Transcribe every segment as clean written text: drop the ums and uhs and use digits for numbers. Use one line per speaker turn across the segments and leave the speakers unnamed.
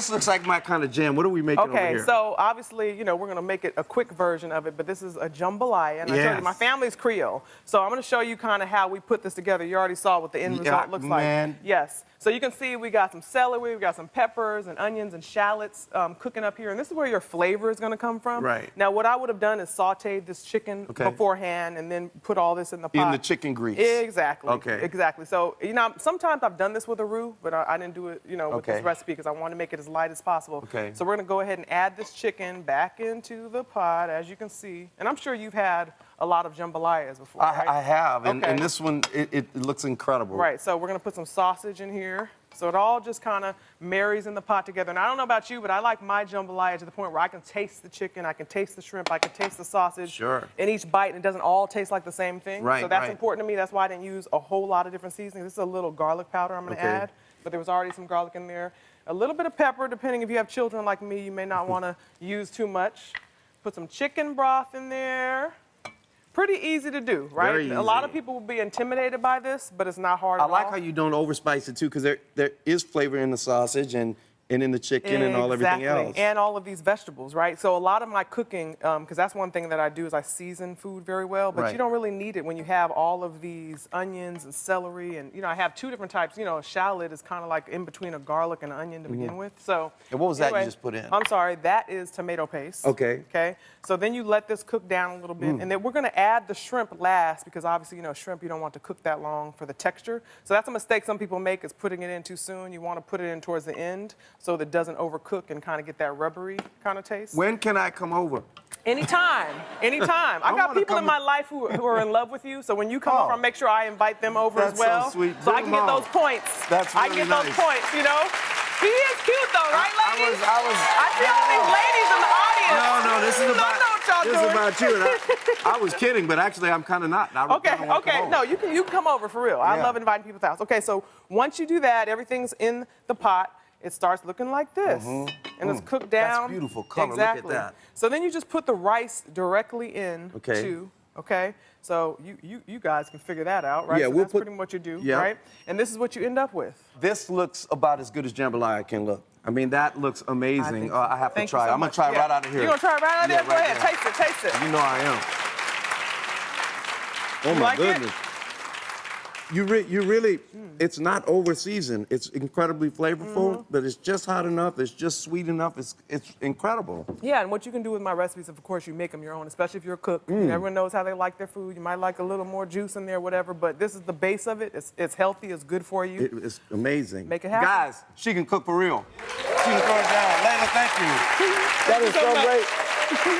this looks like my kind of jam. What are we making over here?
Okay, so obviously, you know, we're gonna make it a quick version of it, but this is a jambalaya, and I told you, my family's Creole. So I'm gonna show you kind of how we put this together. You already saw what the end result looks like. Yes. So you can see we got some celery, we got some peppers and onions and shallots cooking up here, and this is where your flavor is gonna come from.
Right.
Now, what I would have done is sauteed this chicken beforehand and then put all this in the pot.
In the chicken grease.
Exactly.
Okay.
Exactly. So, you know, sometimes I've done this with a roux, but I didn't do it, you know, with this recipe because I want to make it as light as possible.
Okay.
So we're going to go ahead and add this chicken back into the pot, as you can see. And I'm sure you've had a lot of jambalayas before, right?
I have, and this one, it looks incredible.
Right, so we're going to put some sausage in here. So it all just kind of marries in the pot together. And I don't know about you, but I like my jambalaya to the point where I can taste the chicken, I can taste the shrimp, I can taste the sausage in each bite, and it doesn't all taste like the same thing.
Right,
so that's important to me. That's why I didn't use a whole lot of different seasonings. This is a little garlic powder I'm going to add, but there was already some garlic in there. A little bit of pepper, depending if you have children like me, you may not want to use too much. Put some chicken broth in there. Pretty easy to do, right?
Very easy.
A lot of people will be intimidated by this, but it's not hard at all.
I like how you don't overspice it too, because there is flavor in the sausage and in the chicken and everything else.
And all of these vegetables, right? So a lot of my cooking, because that's one thing that I do is I season food very well, but you don't really need it when you have all of these onions and celery, and you know, I have two different types. You know, a shallot is kind of like in between a garlic and an onion to begin with. So.
And what was that you just put in?
I'm sorry, that is tomato paste. Okay. Okay. So then you let this cook down a little bit, and then we're going to add the shrimp last because obviously, you know, shrimp you don't want to cook that long for the texture. So that's a mistake some people make is putting it in too soon. You want to put it in towards the end so that it doesn't overcook and kind of get that rubbery kind of taste.
When can I come over?
Anytime, anytime. I got people in my life who are in love with you, so when you come over, I'll make sure I invite them over as well.
So sweet.
So I can get those points.
That's really
I can get those points, you know? He is cute though, right, ladies?
I
see all these ladies in the audience.
No, this is about you. And I was kidding, but actually I'm kind of not.
Okay. No, you can come over for real. I love inviting people to the house. Okay, so once you do that, everything's in the pot. It starts looking like this, and it's cooked down.
That's beautiful color.
Exactly.
Look at that.
So then you just put the rice directly in too. Okay. So you guys can figure that out, right?
Yeah,
so that's pretty much what you do, right? And this is what you end up with.
This looks about as good as jambalaya can look. I mean, that looks amazing. I have to try it. I'm gonna try right out of here.
You're gonna try it right out of there? Go ahead, taste it.
You know I am. Oh my goodness. You really, it's not over seasoned. It's incredibly flavorful, but it's just hot enough. It's just sweet enough. It's incredible.
Yeah, and what you can do with my recipes, of course, you make them your own, especially if you're a cook. Everyone knows how they like their food. You might like a little more juice in there, whatever, but this is the base of it. It's healthy, it's good for you.
It's amazing.
Make it happen.
Guys, she can cook for real. She can throw it down. Laila, thank you. That is so great.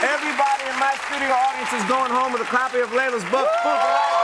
Everybody in my studio audience is going home with a copy of Laila's book, Food for Life.